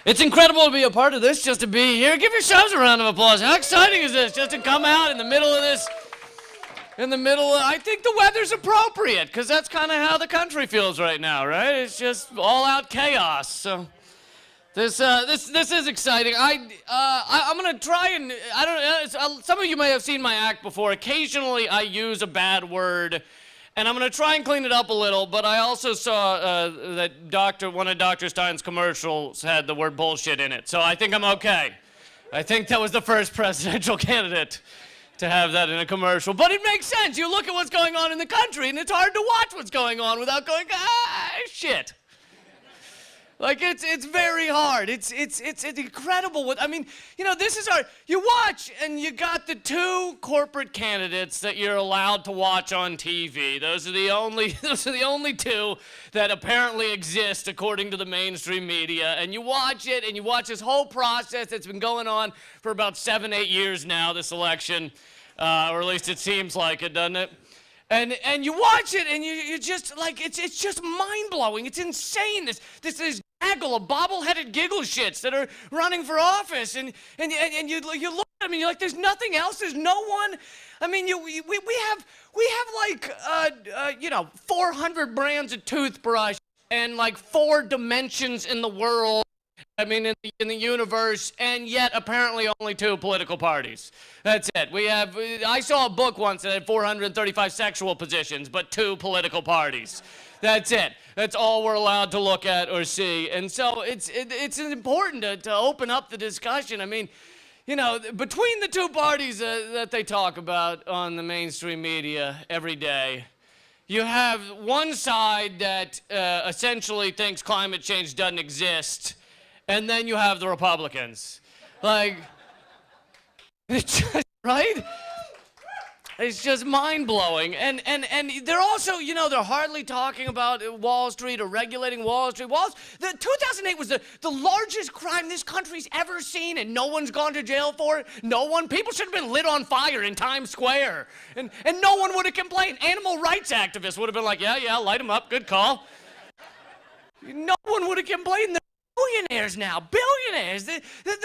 It's incredible to be a part of this, just to be here. Give yourselves a round of applause. How exciting is this, just to come out in the middle of this, I think the weather's appropriate, because that's kind of how the country feels right now, right? It's just all-out chaos, so this is exciting. I'm going to try and, I don't know, some of you may have seen my act before. Occasionally I use a bad word, and I'm going to try and clean it up a little, but I also saw that one of Dr. Stein's commercials had the word bullshit in it, so I think I'm okay. I think that was the first presidential candidate to have that in a commercial. But it makes sense. You look at what's going on in the country, and it's hard to watch what's going on without going, shit. Like, it's very hard. It's incredible. I mean, you know, you watch, and you got the two corporate candidates that you're allowed to watch on TV. Those are the only two that apparently exist according to the mainstream media. And you watch it, and you watch this whole process that's been going on for about 7-8 years now, this election, or at least it seems like it, doesn't it? And you watch it, and you just, like, it's just mind-blowing. It's insane. This is gaggle of bobble-headed giggle shits that are running for office, and you look at them, and you're like, there's nothing else. There's no one. I mean, we have like 400 brands of toothbrush and like 4 dimensions in the world. I mean, in the universe, and yet apparently only 2 political parties. That's it. I saw a book once that had 435 sexual positions, but 2 political parties. That's it. That's all we're allowed to look at or see. And so it's important to open up the discussion. I mean, you know, between the 2 parties that they talk about on the mainstream media every day, you have one side that essentially thinks climate change doesn't exist, and then you have the Republicans. Like, it's just, right? It's just mind-blowing. And they're also, you know, they're hardly talking about Wall Street or regulating Wall Street. 2008 was the largest crime this country's ever seen, and no one's gone to jail for it. No one. People should have been lit on fire in Times Square. And no one would have complained. Animal rights activists would have been like, yeah, light them up, good call. No one would have complained. Billionaires now, billionaires. The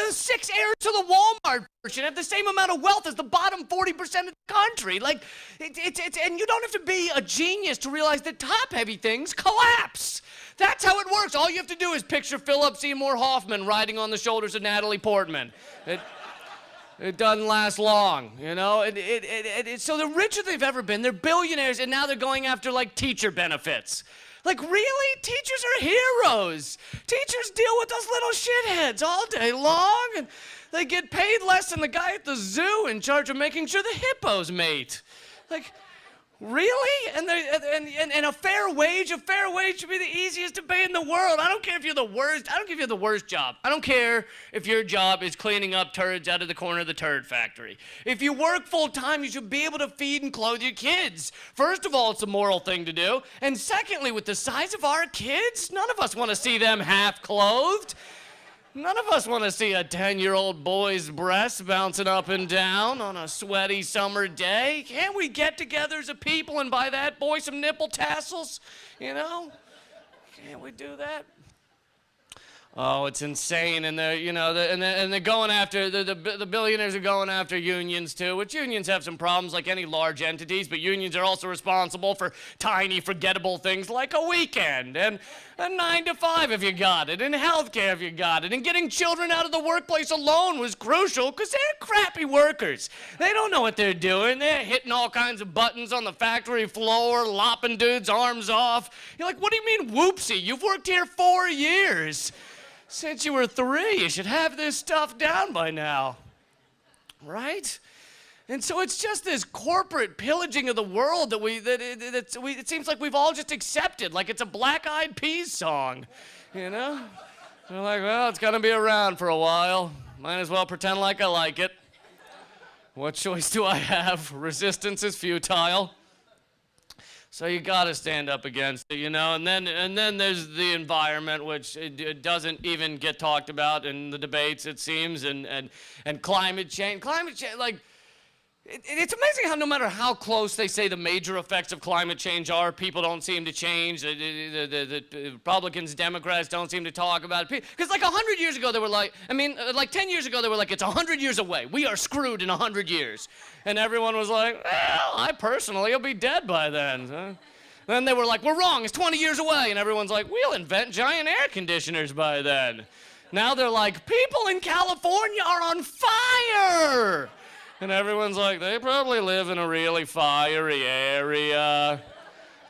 6 heirs to the Walmart fortune have the same amount of wealth as the bottom 40% of the country. Like, and you don't have to be a genius to realize that top-heavy things collapse. That's how it works. All you have to do is picture Philip Seymour Hoffman riding on the shoulders of Natalie Portman. It doesn't last long, you know? So the richer they've ever been, they're billionaires, and now they're going after, like, teacher benefits. Like, really? Teachers are heroes. Teachers deal with those little shitheads all day long, and they get paid less than the guy at the zoo in charge of making sure the hippos mate. Like, really? And a fair wage should be the easiest to pay in the world. I don't care if you're the worst. I don't care if you're the worst job. I don't care if your job is cleaning up turds out of the corner of the turd factory. If you work full time, you should be able to feed and clothe your kids. First of all, it's a moral thing to do. And secondly, with the size of our kids, none of us want to see them half clothed. None of us want to see a 10-year-old boy's breasts bouncing up and down on a sweaty summer day. Can't we get together as a people and buy that boy some nipple tassels? You know? Can't we do that? Oh, it's insane, and they're, you know, and they're going after, the billionaires are going after unions too, which unions have some problems like any large entities, but unions are also responsible for tiny, forgettable things like a weekend, and a 9 to 5 if you got it, and healthcare if you got it, and getting children out of the workplace alone was crucial because they're crappy workers. They don't know what they're doing. They're hitting all kinds of buttons on the factory floor, lopping dudes' arms off. You're like, what do you mean, whoopsie? You've worked here 4 years. Since you were 3, you should have this stuff down by now, right? And so it's just this corporate pillaging of the world that it seems like we've all just accepted, like it's a Black Eyed Peas song, you know? They're like, well, it's gonna be around for a while. Might as well pretend like I like it. What choice do I have? Resistance is futile. So you got to stand up against it, you know, and then there's the environment, which it doesn't even get talked about in the debates, it seems, and climate change. Climate change, like, It's amazing how no matter how close they say the major effects of climate change are, people don't seem to change. The Republicans, Democrats don't seem to talk about it. Because like 100 years ago, they were like, like 10 years ago, they were like, it's 100 years away. We are screwed in 100 years. And everyone was like, well, I personally will be dead by then. Then they were like, we're wrong, it's 20 years away. And everyone's like, we'll invent giant air conditioners by then. Now they're like, people in California are on fire. And everyone's like, they probably live in a really fiery area.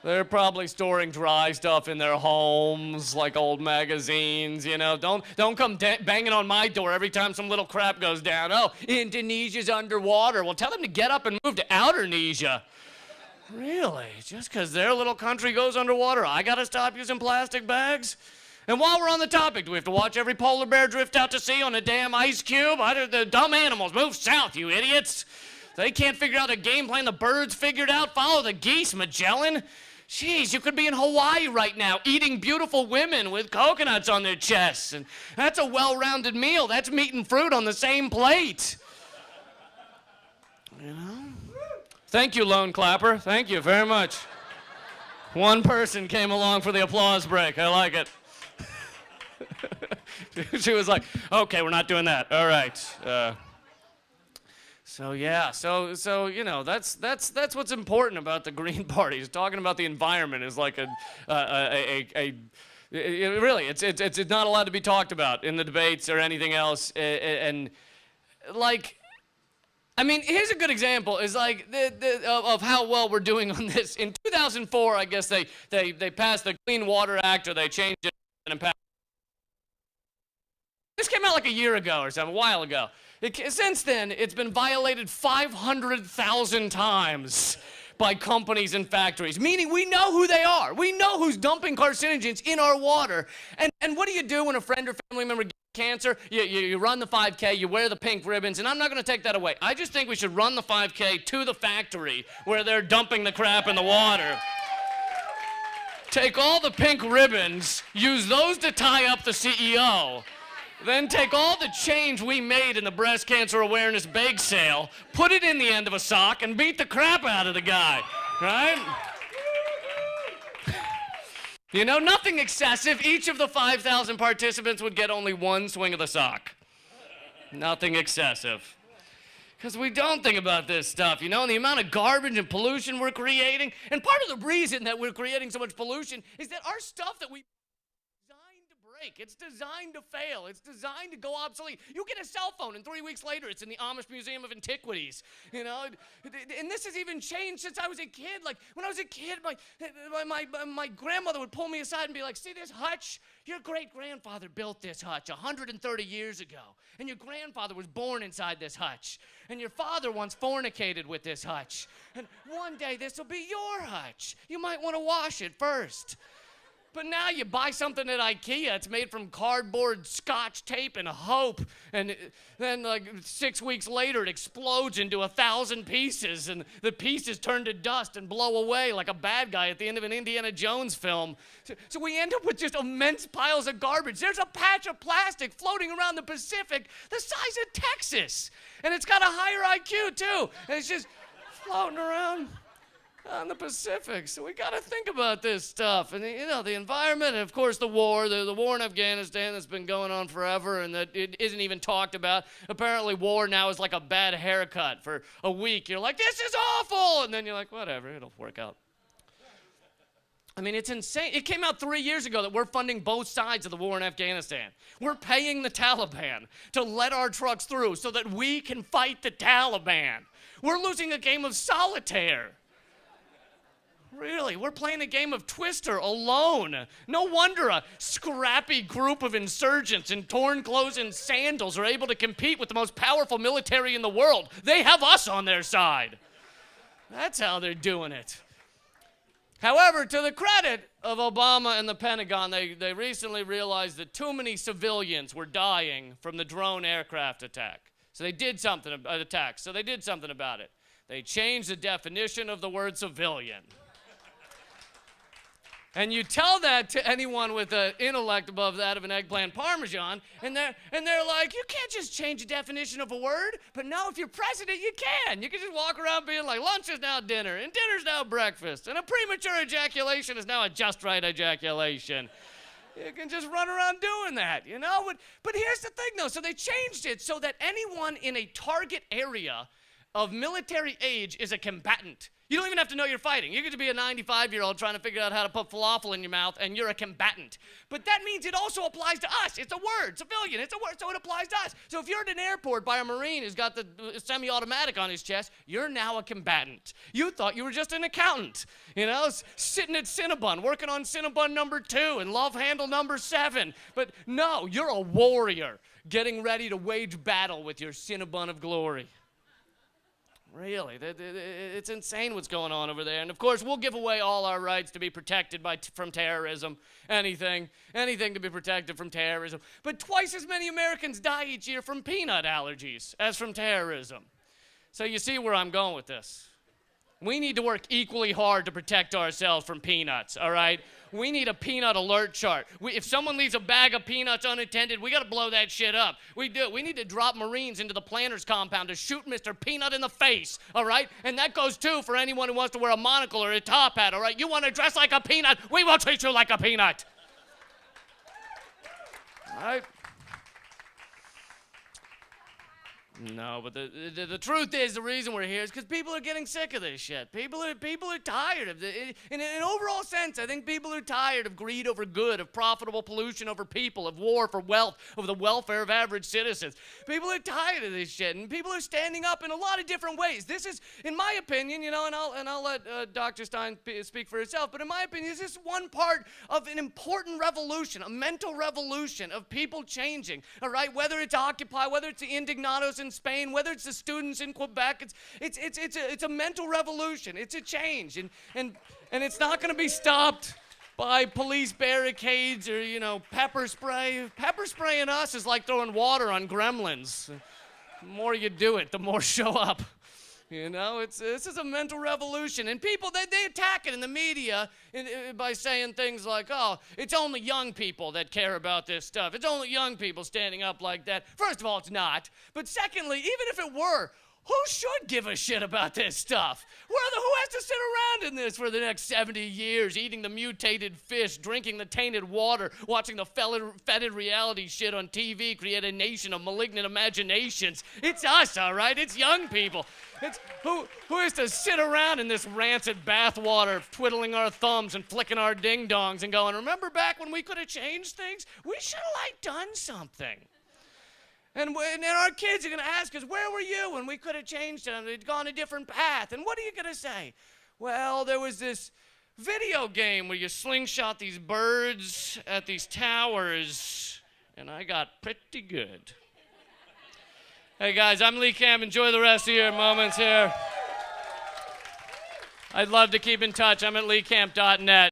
They're probably storing dry stuff in their homes, like old magazines, you know. Don't come banging on my door every time some little crap goes down. Oh, Indonesia's underwater. Well, tell them to get up and move to Outernesia. Really? Just because their little country goes underwater, I gotta stop using plastic bags? And while we're on the topic, do we have to watch every polar bear drift out to sea on a damn ice cube? The dumb animals, move south, you idiots. They can't figure out a game plan the birds figured out. Follow the geese, Magellan. Jeez, you could be in Hawaii right now, eating beautiful women with coconuts on their chests. And that's a well-rounded meal. That's meat and fruit on the same plate. You know? Thank you, Lone Clapper. Thank you very much. One person came along for the applause break. I like it. She was like, okay, we're not doing that. All right. So yeah, so you know, that's what's important about the Green Party. Is talking about the environment is like really, it's not allowed to be talked about in the debates or anything else. And like, I mean, here's a good example. Is like of how well we're doing on this. In 2004, I guess they passed the Clean Water Act, or they changed it and passed. This came out like a year ago or something, a while ago. Since then, it's been violated 500,000 times by companies and factories, meaning we know who they are. We know who's dumping carcinogens in our water. And what do you do when a friend or family member gets cancer? You run the 5K, you wear the pink ribbons, and I'm not going to take that away. I just think we should run the 5K to the factory where they're dumping the crap in the water. Take all the pink ribbons, use those to tie up the CEO, then take all the change we made in the breast cancer awareness bake sale, put it in the end of a sock, and beat the crap out of the guy, right? You know, nothing excessive. Each of the 5,000 participants would get only one swing of the sock. Nothing excessive. Because we don't think about this stuff, you know, and the amount of garbage and pollution we're creating. And part of the reason that we're creating so much pollution is that our stuff that we designed to break, it's designed to fail, it's designed to go obsolete. You get a cell phone and 3 weeks later it's in the Amish Museum of Antiquities, you know. And this has even changed since I was a kid. Like when I was a kid, my grandmother would pull me aside and be like, see this hutch? Your great-grandfather built this hutch 130 years ago, and your grandfather was born inside this hutch, and your father once fornicated with this hutch, and one day this will be your hutch. You might want to wash it first. But now you buy something at IKEA, it's made from cardboard, scotch tape, and hope, and then like 6 weeks later it explodes into 1,000 pieces, and the pieces turn to dust and blow away like a bad guy at the end of an Indiana Jones film. So we end up with just immense piles of garbage. There's a patch of plastic floating around the Pacific the size of Texas, and it's got a higher IQ too, and it's just floating around on the Pacific. So we got to think about this stuff. And, you know, the environment, and of course the war, the war in Afghanistan that's been going on forever and that it isn't even talked about. Apparently war now is like a bad haircut. For a week, you're like, this is awful! And then you're like, whatever, it'll work out. I mean, it's insane. It came out 3 years ago that we're funding both sides of the war in Afghanistan. We're paying the Taliban to let our trucks through so that we can fight the Taliban. We're losing a game of solitaire. Really, we're playing a game of Twister alone. No wonder a scrappy group of insurgents in torn clothes and sandals are able to compete with the most powerful military in the world. They have us on their side. That's how they're doing it. However, to the credit of Obama and the Pentagon, they recently realized that too many civilians were dying from the drone aircraft attack. So they did something about it. They changed the definition of the word civilian. And you tell that to anyone with an intellect above that of an eggplant parmesan, and they're like, you can't just change the definition of a word. But no, if you're president, you can. You can just walk around being like, lunch is now dinner, and dinner's now breakfast, and a premature ejaculation is now a just right ejaculation. You can just run around doing that, you know? But here's the thing, though. So they changed it so that anyone in a target area of military age is a combatant. You don't even have to know you're fighting. You get to be a 95-year-old trying to figure out how to put falafel in your mouth, and you're a combatant. But that means it also applies to us. It's a word, civilian. It's a word, so it applies to us. So if you're at an airport by a Marine who's got the semi-automatic on his chest, you're now a combatant. You thought you were just an accountant, you know, sitting at Cinnabon, working on Cinnabon number 2 and love handle number 7. But no, you're a warrior getting ready to wage battle with your Cinnabon of glory. Really, it's insane what's going on over there. And of course, we'll give away all our rights to be protected from terrorism. Anything to be protected from terrorism. But twice as many Americans die each year from peanut allergies as from terrorism. So you see where I'm going with this. We need to work equally hard to protect ourselves from peanuts, all right? We need a peanut alert chart. If someone leaves a bag of peanuts unattended, we got to blow that shit up. We do. We need to drop Marines into the planter's compound to shoot Mr. Peanut in the face, all right? And that goes, too, for anyone who wants to wear a monocle or a top hat, all right? You want to dress like a peanut, we will treat you like a peanut. All right? No, but the truth is, the reason we're here is because people are getting sick of this shit. People are tired of it. In an overall sense, I think people are tired of greed over good, of profitable pollution over people, of war for wealth, over the welfare of average citizens. People are tired of this shit, and people are standing up in a lot of different ways. This is, in my opinion, you know, and I'll let Dr. Stein speak for herself, but in my opinion, this is one part of an important revolution, a mental revolution of people changing, all right? Whether it's Occupy, whether it's the Indignados in Spain, whether it's the students in Quebec, it's a mental revolution. It's a change, and it's not going to be stopped by police barricades or, you know, pepper spray. Pepper spraying us is like throwing water on gremlins. The more you do it, the more show up. You know, this is a mental revolution. And people, they attack it in the media by saying things like, oh, it's only young people that care about this stuff. It's only young people standing up like that. First of all, it's not. But secondly, even if it were, who should give a shit about this stuff? Who has to sit around in this for the next 70 years, eating the mutated fish, drinking the tainted water, watching the fetid reality shit on TV, create a nation of malignant imaginations? It's us, all right? It's young people. It's who has to sit around in this rancid bathwater, twiddling our thumbs and flicking our ding-dongs and going, remember back when we could have changed things? We should have, like, done something. And our kids are going to ask us, where were you when we could have changed them? They'd gone a different path. And what are you going to say? Well, there was this video game where you slingshot these birds at these towers, and I got pretty good. Hey, guys, I'm Lee Camp. Enjoy the rest of your moments here. I'd love to keep in touch. I'm at leecamp.net.